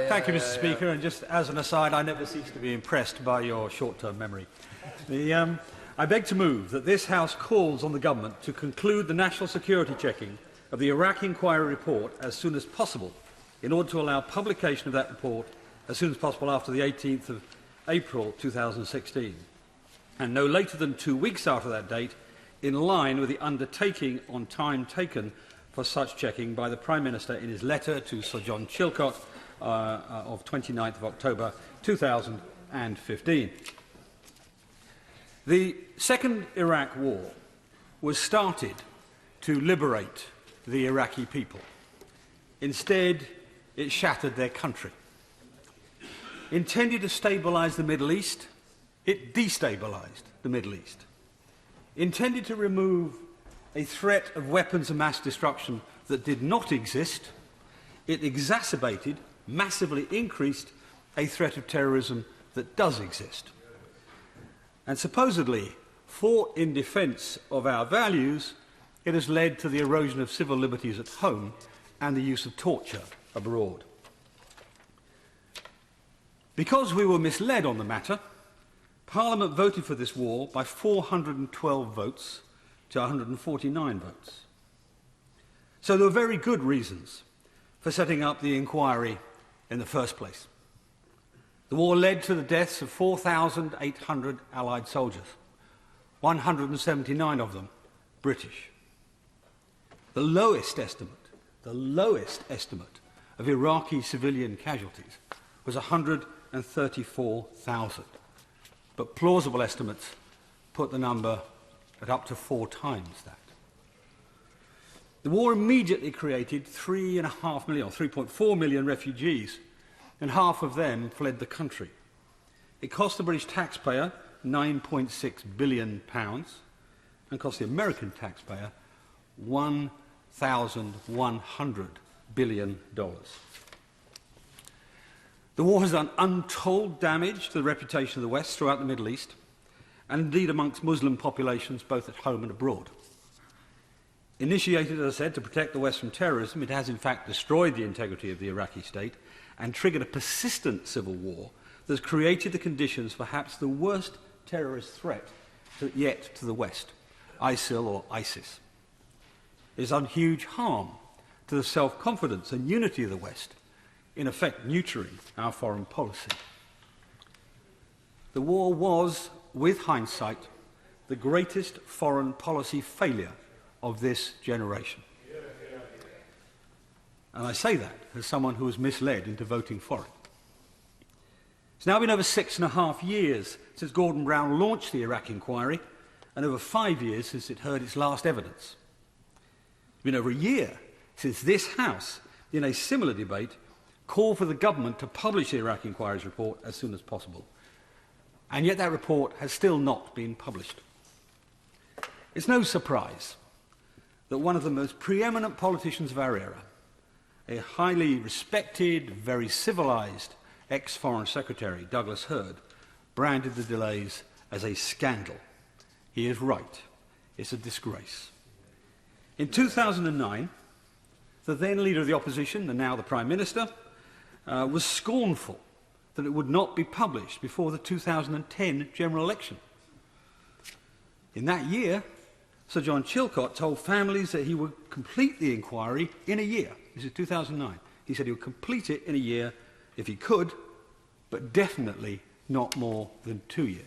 Thank you, Mr. Speaker. And just as an aside, I never cease to be impressed by your short-term memory. I beg to move that this House calls on the Government to conclude the national security checking of the Iraq Inquiry report as soon as possible, in order to allow publication of that report as soon as possible after the 18th of April 2016, and no later than 2 weeks after that date, in line with the undertaking on time taken for such checking by the Prime Minister in his letter to Sir John Chilcot of 29th of October 2015. The Second Iraq War was started to liberate the Iraqi people. Instead, it shattered their country. Intended to stabilise the Middle East, it destabilised the Middle East. Intended to remove a threat of weapons of mass destruction that did not exist, it exacerbated, massively increased, a threat of terrorism that does exist. And supposedly, fought in defence of our values, it has led to the erosion of civil liberties at home and the use of torture abroad. Because we were misled on the matter, Parliament voted for this war by 412 votes to 149 votes. So there were very good reasons for setting up the inquiry in the first place. The war led to the deaths of 4,800 Allied soldiers, 179 of them British. The lowest estimate of Iraqi civilian casualties was 134,000. But plausible estimates put the number at up to 4 times that. The war immediately created 3.5 million, or 3.4 million refugees, and half of them fled the country. It cost the British taxpayer £9.6 billion and cost the American taxpayer $1,100 billion. The war has done untold damage to the reputation of the West throughout the Middle East, and indeed amongst Muslim populations both at home and abroad. Initiated, as I said, to protect the West from terrorism, it has in fact destroyed the integrity of the Iraqi state and triggered a persistent civil war that has created the conditions for perhaps the worst terrorist threat yet to the West, ISIL or ISIS. It has done huge harm to the self-confidence and unity of the West, in effect neutering our foreign policy. The war was, with hindsight, the greatest foreign policy failure of this generation. And I say that as someone who was misled into voting for it. It's now been over 6.5 years since Gordon Brown launched the Iraq inquiry, and over 5 years since it heard its last evidence. It's been over a year since this House, in a similar debate, called for the government to publish the Iraq inquiry's report as soon as possible. And yet that report has still not been published. It's no surprise that one of the most preeminent politicians of our era, a highly respected, very civilised ex-Foreign Secretary, Douglas Hurd, branded the delays as a scandal. He is right. It's a disgrace. In 2009, the then leader of the opposition, and now the Prime Minister, was scornful that it would not be published before the 2010 general election. In that year, Sir John Chilcot told families that he would complete the inquiry in a year. This is 2009. He said he would complete it in a year if he could, but definitely not more than 2 years.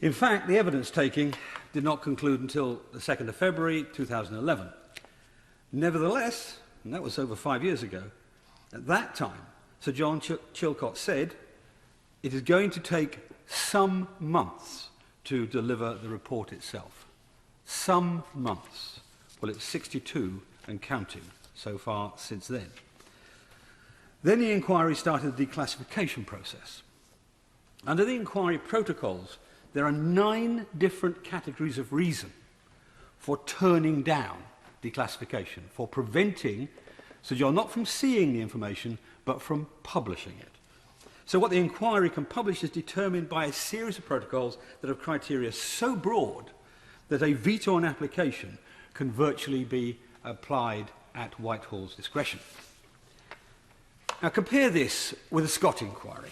In fact, the evidence-taking did not conclude until the 2nd of February 2011. Nevertheless, and that was over 5 years ago, at that time, Sir John Chilcot said, it is going to take some months to deliver the report itself. Some months. Well, it's 62 and counting so far since then. Then the inquiry started the declassification process. Under the inquiry protocols, there are 9 different categories of reason for turning down declassification, for preventing Sir John not from seeing the information, but from publishing it. So what the inquiry can publish is determined by a series of protocols that have criteria so broad that a veto on application can virtually be applied at Whitehall's discretion. Now compare this with the Scott Inquiry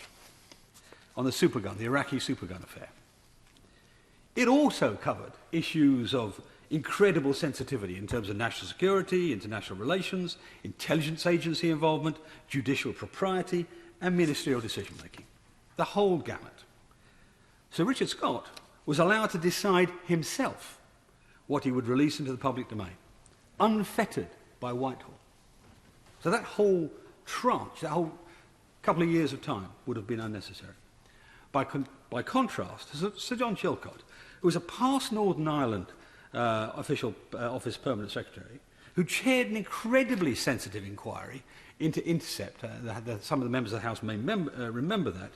on the supergun, the Iraqi supergun affair. It also covered issues of incredible sensitivity in terms of national security, international relations, intelligence agency involvement, judicial propriety, and ministerial decision-making. The whole gamut. Sir Richard Scott was allowed to decide himself what he would release into the public domain, unfettered by Whitehall. So that whole tranche, that whole couple of years of time would have been unnecessary. By contrast, Sir John Chilcot, who was a past Northern Ireland Office Permanent Secretary, who chaired an incredibly sensitive inquiry into Intercept, some of the members of the House may remember that,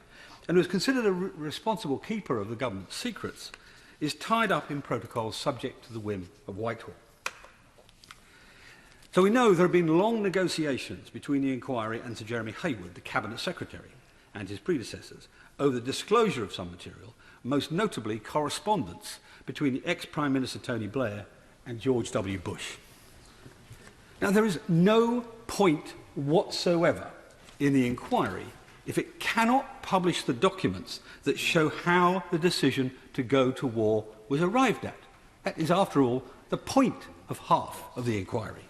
and who was considered a responsible keeper of the government's secrets, is tied up in protocols subject to the whim of Whitehall. So we know there have been long negotiations between the inquiry and Sir Jeremy Haywood, the Cabinet Secretary, and his predecessors, over the disclosure of some material, most notably correspondence between the ex-Prime Minister Tony Blair and George W. Bush. Now, there is no point whatsoever in the inquiry if it cannot publish the documents that show how the decision to go to war was arrived at. That is, after all, the point of half of the inquiry.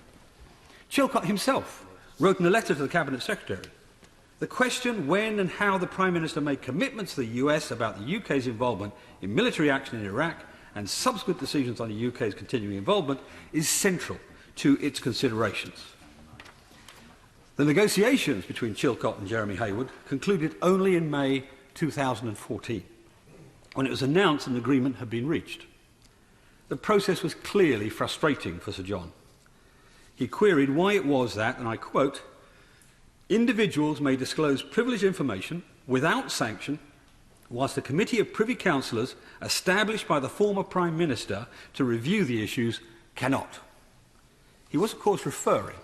Chilcot himself wrote in a letter to the Cabinet Secretary, "The question when and how the Prime Minister made commitments to the US about the UK's involvement in military action in Iraq and subsequent decisions on the UK's continuing involvement is central to its considerations." The negotiations between Chilcot and Jeremy Haywood concluded only in May 2014, when it was announced an agreement had been reached. The process was clearly frustrating for Sir John. He queried why it was that, and I quote, "individuals may disclose privileged information without sanction, whilst the Committee of Privy Councillors established by the former Prime Minister to review the issues cannot." He was, of course, referring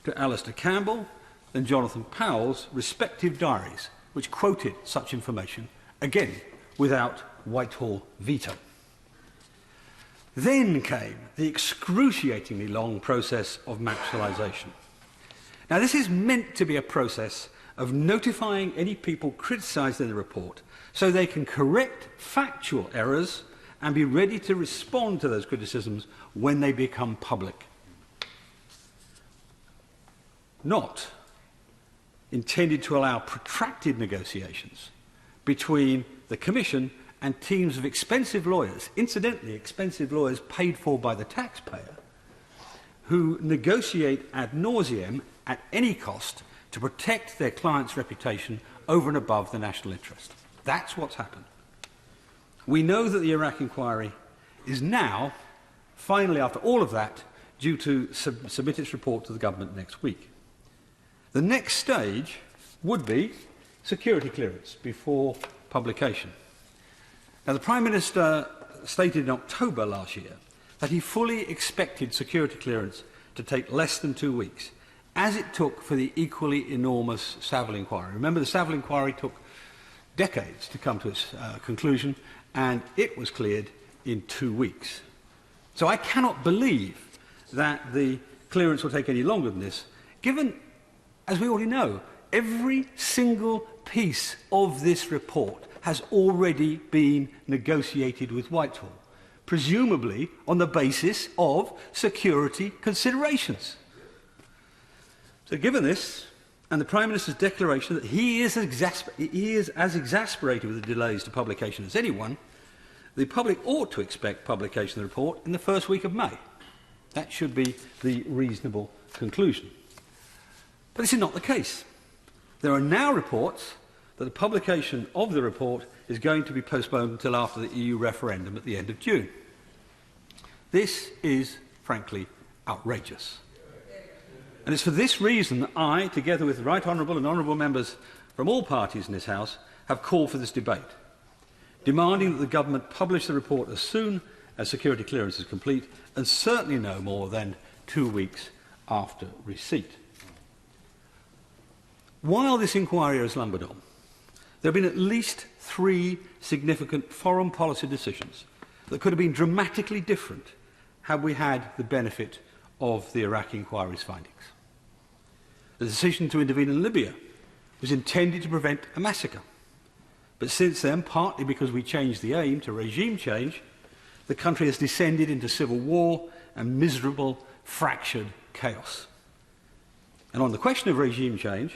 to Alistair Campbell and Jonathan Powell's respective diaries, which quoted such information, again, without Whitehall veto. Then came the excruciatingly long process of maximalisation. Now, this is meant to be a process of notifying any people criticised in the report so they can correct factual errors and be ready to respond to those criticisms when they become public. Not intended to allow protracted negotiations between the Commission and teams of expensive lawyers, incidentally expensive lawyers paid for by the taxpayer, who negotiate ad nauseam at any cost to protect their client's reputation over and above the national interest. That's what's happened. We know that the Iraq inquiry is now, finally after all of that, due to submit its report to the government next week. The next stage would be security clearance before publication. Now, the Prime Minister stated in October last year that he fully expected security clearance to take less than 2 weeks, as it took for the equally enormous Savile inquiry. Remember, the Savile inquiry took decades to come to its conclusion, and it was cleared in 2 weeks. So I cannot believe that the clearance will take any longer than this, given, as we already know, every single piece of this report has already been negotiated with Whitehall, presumably on the basis of security considerations. So given this, and the Prime Minister's declaration that he is as exasperated with the delays to publication as anyone, the public ought to expect publication of the report in the first week of May. That should be the reasonable conclusion. But this is not the case. There are now reports that the publication of the report is going to be postponed until after the EU referendum at the end of June. This is, frankly, outrageous. And it's for this reason that I, together with right honourable and honourable members from all parties in this House, have called for this debate, demanding that the government publish the report as soon as security clearance is complete, and certainly no more than 2 weeks after receipt. While this inquiry has lumbered on, there have been at least 3 significant foreign policy decisions that could have been dramatically different had we had the benefit of the Iraq inquiry's findings. The decision to intervene in Libya was intended to prevent a massacre. But since then, partly because we changed the aim to regime change, the country has descended into civil war and miserable, fractured chaos. And on the question of regime change,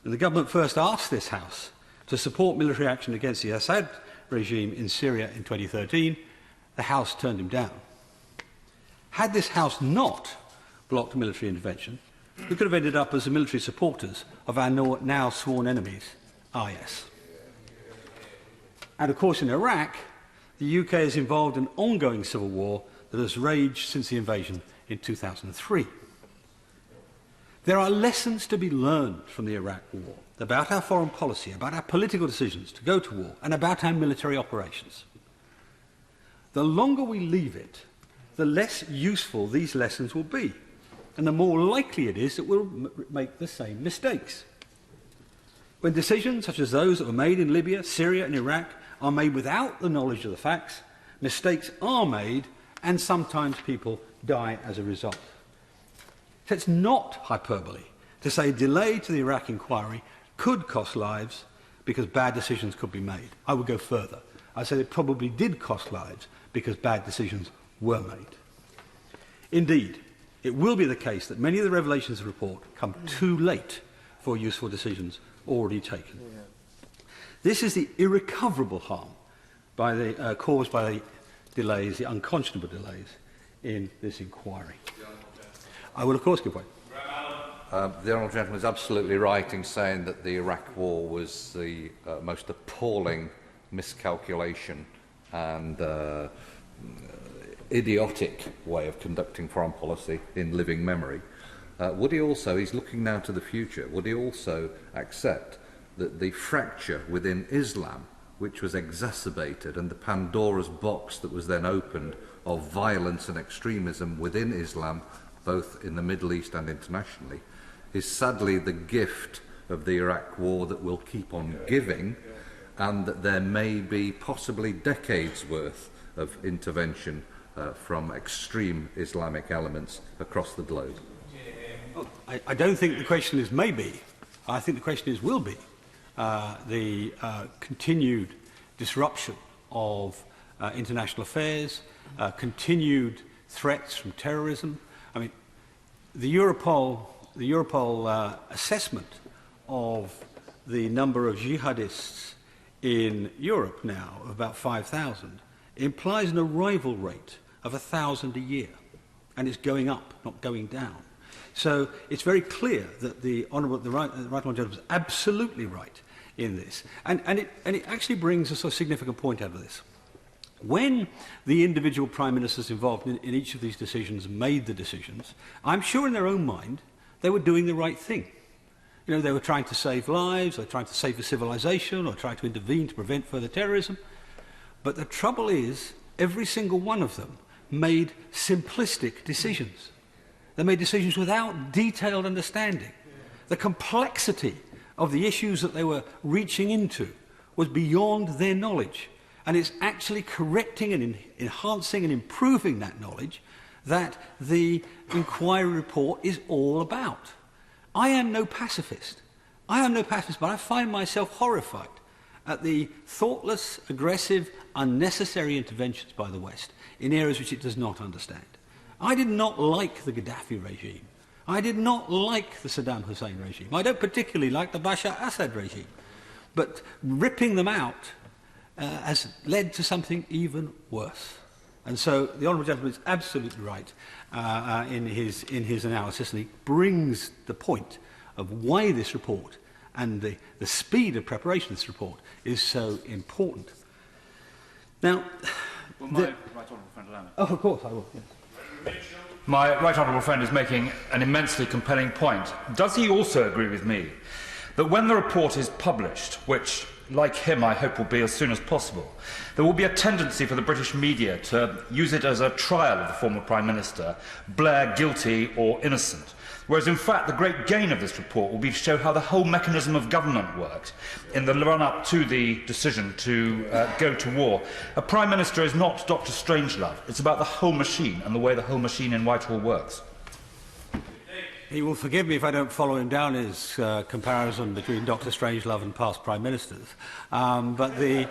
when the government first asked this House to support military action against the Assad regime in Syria in 2013, the House turned him down. Had this House not blocked military intervention, we could have ended up as the military supporters of our now sworn enemies, IS. And of course in Iraq, the UK is involved in an ongoing civil war that has raged since the invasion in 2003. There are lessons to be learned from the Iraq war about our foreign policy, about our political decisions to go to war, and about our military operations. The longer we leave it, the less useful these lessons will be, and the more likely it is that we'll make the same mistakes. When decisions such as those that were made in Libya, Syria and Iraq are made without the knowledge of the facts, mistakes are made and sometimes people die as a result. So it's not hyperbole to say delay to the Iraq inquiry could cost lives because bad decisions could be made. I would go further. I said it probably did cost lives because bad decisions were made. Indeed, it will be the case that many of the revelations of the report come too late for useful decisions already taken. This is the irrecoverable harm caused by the delays, the unconscionable delays in this inquiry. I will, of course, give way. The honourable gentleman is absolutely right in saying that the Iraq War was the most appalling miscalculation and idiotic way of conducting foreign policy in living memory. Would he also, he's looking now to the future, would he also accept that the fracture within Islam, which was exacerbated, and the Pandora's box that was then opened of violence and extremism within Islam, both in the Middle East and internationally, is sadly the gift of the Iraq War that will keep on giving, and that there may be possibly decades worth of intervention from extreme Islamic elements across the globe? I don't think the question is maybe. I think the question is will be. The continued disruption of international affairs, continued threats from terrorism. I mean, the Europol assessment of the number of jihadists in Europe now, of about 5,000, implies an arrival rate of 1,000 a year, and it's going up, not going down. So it's very clear that the right honourable gentleman is absolutely right in this, and it actually brings a sort of significant point out of this. When the individual prime ministers involved in each of these decisions made the decisions, I'm sure in their own mind they were doing the right thing. You know, they were trying to save lives, they were trying to save the civilization, or trying to intervene to prevent further terrorism. But the trouble is, every single one of them made simplistic decisions. They made decisions without detailed understanding. The complexity of the issues that they were reaching into was beyond their knowledge. And it's actually correcting and enhancing and improving that knowledge that the inquiry report is all about. I am no pacifist. But I find myself horrified at the thoughtless, aggressive, unnecessary interventions by the West in areas which it does not understand. I did not like the Gaddafi regime. I did not like the Saddam Hussein regime. I don't particularly like the Bashar Assad regime. But ripping them out has led to something even worse. And so the honourable gentleman is absolutely right in his analysis, and he brings the point of why this report and the speed of preparation of this report is so important. Now, well, my right honourable friend, allow me. Oh, of course, I will. Yes. My right honourable friend is making an immensely compelling point. Does he also agree with me that when the report is published, which, like him, I hope will be as soon as possible, there will be a tendency for the British media to use it as a trial of the former Prime Minister, Blair guilty or innocent, whereas in fact the great gain of this report will be to show how the whole mechanism of government worked in the run-up to the decision to go to war. A Prime Minister is not Dr. Strangelove. It's about the whole machine and the way the whole machine in Whitehall works. He will forgive me if I don't follow him down his comparison between Dr. Strangelove and past Prime Ministers. But he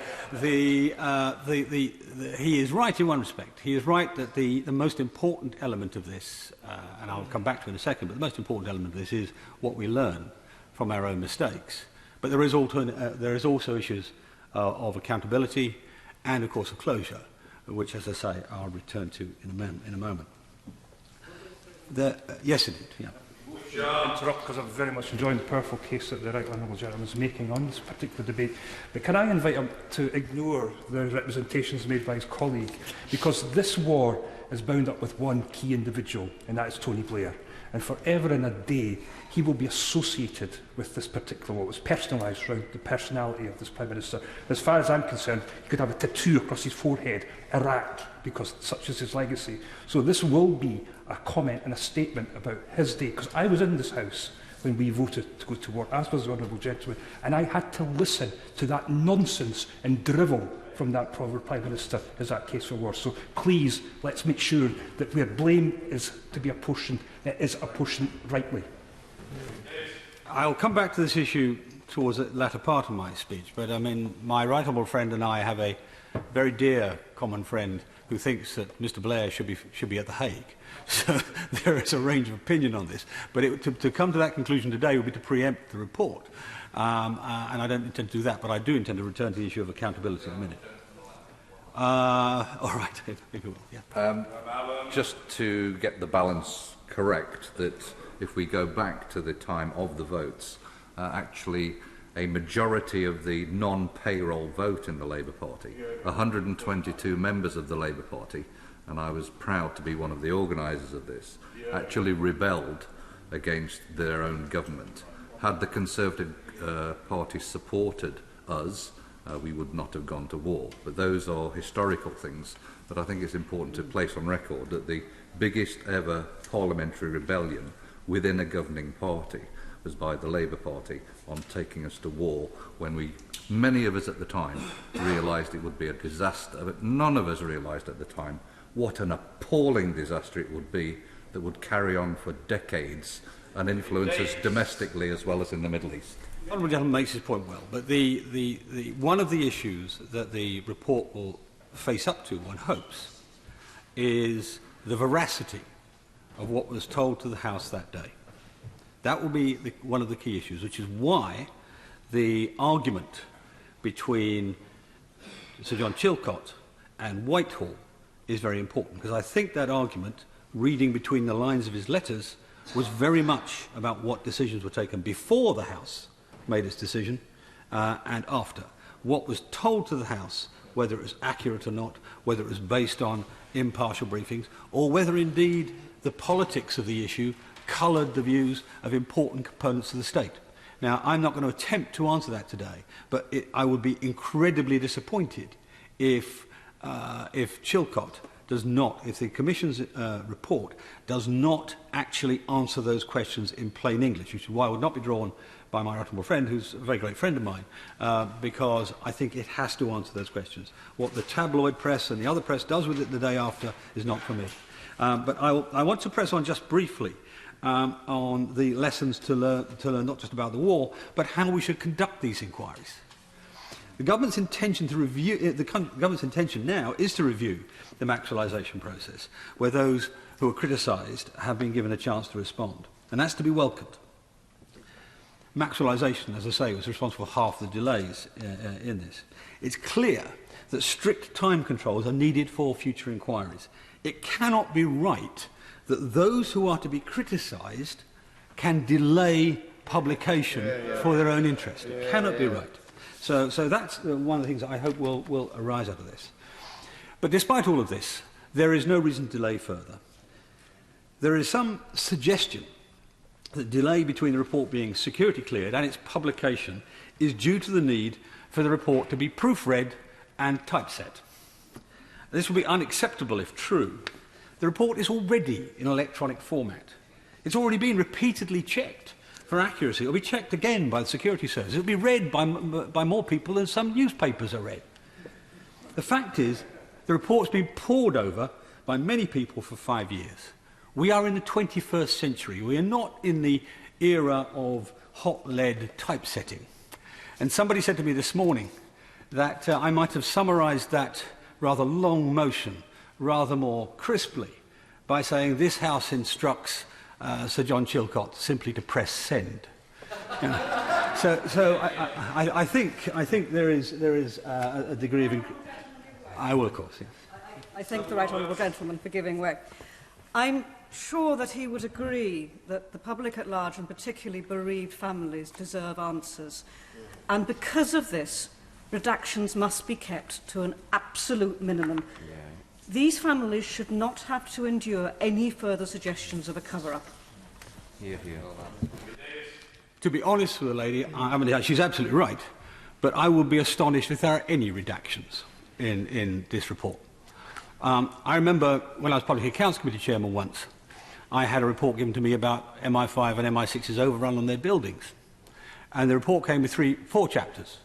is right in one respect. He is right that the most important element of this, and I'll come back to it in a second, but the most important element of this is what we learn from our own mistakes. But there is also issues of accountability and, of course, of closure, which, as I say, I'll return to in a moment. Yes, indeed. Yeah. Interrupt because I'm very much enjoying the powerful case that the right honourable gentleman is making on this particular debate. But can I invite him to ignore the representations made by his colleague, because this war is bound up with one key individual, and that is Tony Blair. And forever and a day, he will be associated with this particular war. It was personalised around the personality of this Prime Minister. As far as I'm concerned, he could have a tattoo across his forehead, Iraq, because such is his legacy. So this will be a comment and a statement about his day, because I was in this House when we voted to go to war, as was the honourable gentleman, and I had to listen to that nonsense and drivel from that proverb Prime Minister as that case for war. So please, let's make sure that where blame is to be apportioned, it is apportioned rightly. I'll come back to this issue towards the latter part of my speech, but I mean, my right honourable friend and I have a very dear common friend who thinks that Mr. Blair should be at The Hague. So there is a range of opinion on this. But to come to that conclusion today would be to preempt the report. And I don't intend to do that, but I do intend to return to the issue of accountability in a minute. All right, if you will. Yeah. Just to get the balance correct, that if we go back to the time of the votes, actually a majority of the non-payroll vote in the Labour Party, 122 members of the Labour Party, and I was proud to be one of the organisers of this, actually rebelled against their own government. Had the Conservative Party supported us, we would not have gone to war. But those are historical things that I think it's important to place on record, that the biggest ever parliamentary rebellion within a governing party was by the Labour Party on taking us to war, when many of us at the time realised it would be a disaster, but none of us realised at the time what an appalling disaster it would be that would carry on for decades and influence us domestically as well as in the Middle East. The honourable gentleman makes his point well, but one of the issues that the report will face up to, one hopes, is the veracity of what was told to the House that day. That will be one of the key issues, which is why the argument between Sir John Chilcot and Whitehall is very important, because I think that argument, reading between the lines of his letters, was very much about what decisions were taken before the House made its decision and after. What was told to the House, whether it was accurate or not, whether it was based on impartial briefings, or whether indeed the politics of the issue coloured the views of important components of the state. Now, I'm not going to attempt to answer that today, but I would be incredibly disappointed if Chilcot does not, if the Commission's report does not actually answer those questions in plain English, which is why I would not be drawn by my honourable friend, who's a very great friend of mine, because I think it has to answer those questions. What the tabloid press and the other press does with it the day after is not for me. But I want to press on just briefly on the lessons to learn not just about the war, but how we should conduct these inquiries. The government's intention now is to review the Maxwellisation process, where those who are criticised have been given a chance to respond, and that's to be welcomed. Maxwellisation, as I say, was responsible for half the delays in this. It's clear that strict time controls are needed for future inquiries. It cannot be right that those who are to be criticised can delay publication for their own interest. It cannot be right. So that's one of the things that I hope will arise out of this. But despite all of this, there is no reason to delay further. There is some suggestion that delay between the report being security cleared and its publication is due to the need for the report to be proofread and typeset. This will be unacceptable if true. The report is already in electronic format. It's already been repeatedly checked for accuracy. It will be checked again by the security service. It will be read by more people than some newspapers are read. The fact is, the report's been pored over by many people for 5 years. We are in the 21st century. We are not in the era of hot lead typesetting. And somebody said to me this morning that I might have summarised that rather long motion rather more crisply by saying this House instructs Sir John Chilcot simply to press send. You know, so I think there is a degree of... I will, of course, yes. I thank the right honourable gentleman for giving way. I'm sure that he would agree that the public at large, and particularly bereaved families, deserve answers. And because of this, redactions must be kept to an absolute minimum. Yeah. These families should not have to endure any further suggestions of a cover-up. To be honest with the lady, I mean, she's absolutely right, but I would be astonished if there are any redactions in this report. I remember when I was Public Accounts Committee chairman once, I had a report given to me about MI5 and MI6's overrun on their buildings. And the report came with 4 chapters.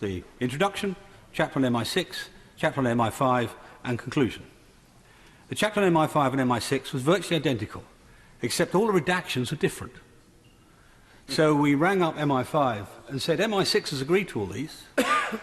The introduction, chapter on MI6, chapter on MI5, and conclusion. The chapter on MI5 and MI6 was virtually identical, except all the redactions were different. So we rang up MI5 and said MI6 has agreed to all these,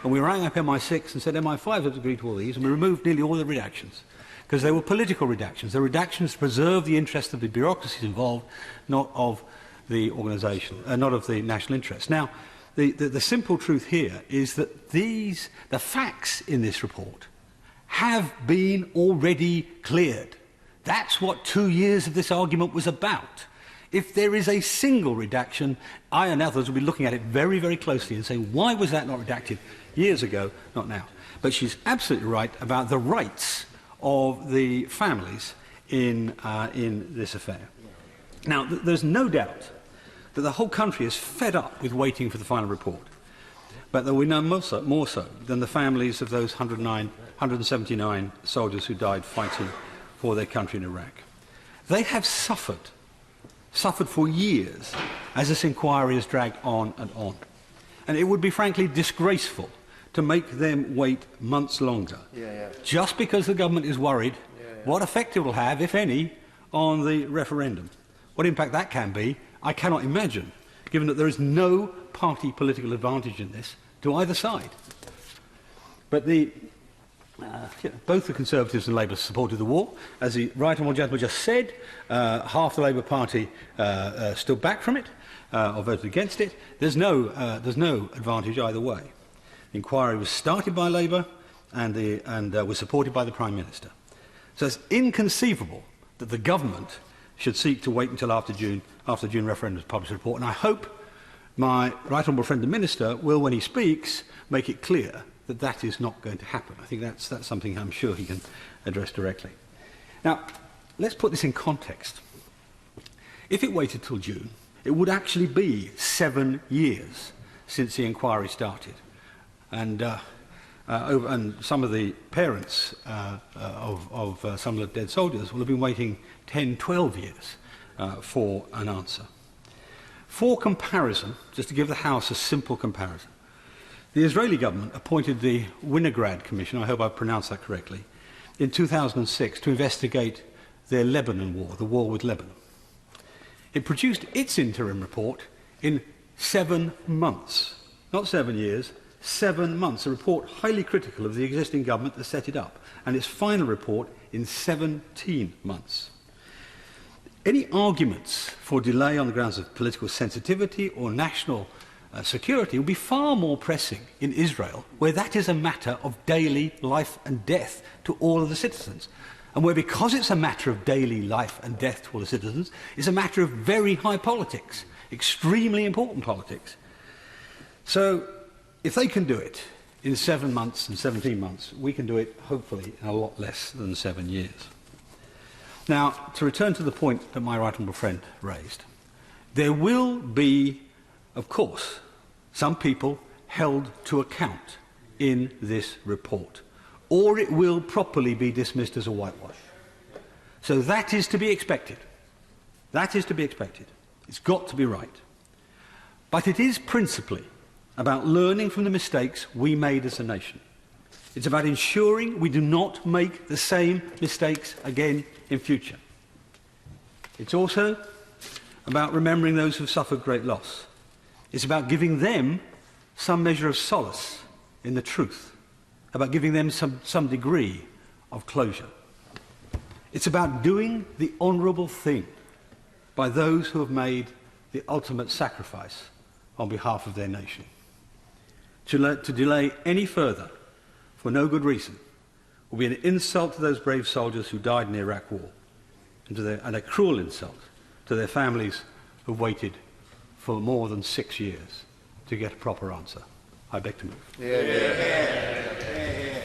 and we rang up MI6 and said MI5 has agreed to all these, and we removed nearly all the redactions, because they were political redactions. They were redactions to preserve the interest of the bureaucracies involved, not of the organisation, not of the national interest. Now, the simple truth here is that the facts in this report have been already cleared. That's what 2 years of this argument was about. If there is a single redaction, I and others will be looking at it very, very closely and saying, why was that not redacted years ago, not now? But she's absolutely right about the rights of the families in this affair. Now, there's no doubt that the whole country is fed up with waiting for the final report. But there were no more so than the families of those 179 soldiers who died fighting for their country in Iraq. They have suffered for years as this inquiry has dragged on and on. And it would be frankly disgraceful to make them wait months longer, just because the government is worried what effect it will have, if any, on the referendum. What impact that can be, I cannot imagine, given that there is no party political advantage in this to either side. But both the Conservatives and Labour supported the war. As the right honourable gentleman just said, half the Labour Party stood back from it or voted against it. There's no advantage either way. The inquiry was started by Labour and was supported by the Prime Minister. So it's inconceivable that the government should seek to wait until after the June referendum to publish a report. And I hope my right honourable friend the Minister will, when he speaks, make it clear that that is not going to happen. I think that's something I'm sure he can address directly. Now, let's put this in context. If it waited till June, it would actually be 7 years since the inquiry started. And some of the parents of some of the dead soldiers will have been waiting 10, 12 years for an answer. For comparison, just to give the House a simple comparison, the Israeli government appointed the Winograd Commission, I hope I pronounced that correctly, in 2006 to investigate their Lebanon war, the war with Lebanon. It produced its interim report in 7 months, not 7 years, 7 months, a report highly critical of the existing government that set it up, and its final report in 17 months. Any arguments for delay on the grounds of political sensitivity or national security will be far more pressing in Israel, where that is a matter of daily life and death to all of the citizens, and where, because it's a matter of daily life and death to all the citizens, it's a matter of very high politics, extremely important politics. So, if they can do it in 7 months and 17 months, we can do it, hopefully, in a lot less than 7 years. Now, to return to the point that my right honourable friend raised, there will be, of course, some people held to account in this report, or it will properly be dismissed as a whitewash. So that is to be expected. That is to be expected. It's got to be right. But it is principally about learning from the mistakes we made as a nation. It's about ensuring we do not make the same mistakes again in future. It's also about remembering those who've suffered great loss. It's about giving them some measure of solace in the truth, about giving them some degree of closure. It's about doing the honourable thing by those who have made the ultimate sacrifice on behalf of their nation. To delay any further for no good reason will be an insult to those brave soldiers who died in the Iraq War, and a cruel insult to their families who waited for more than 6 years to get a proper answer. I beg to move. Yeah.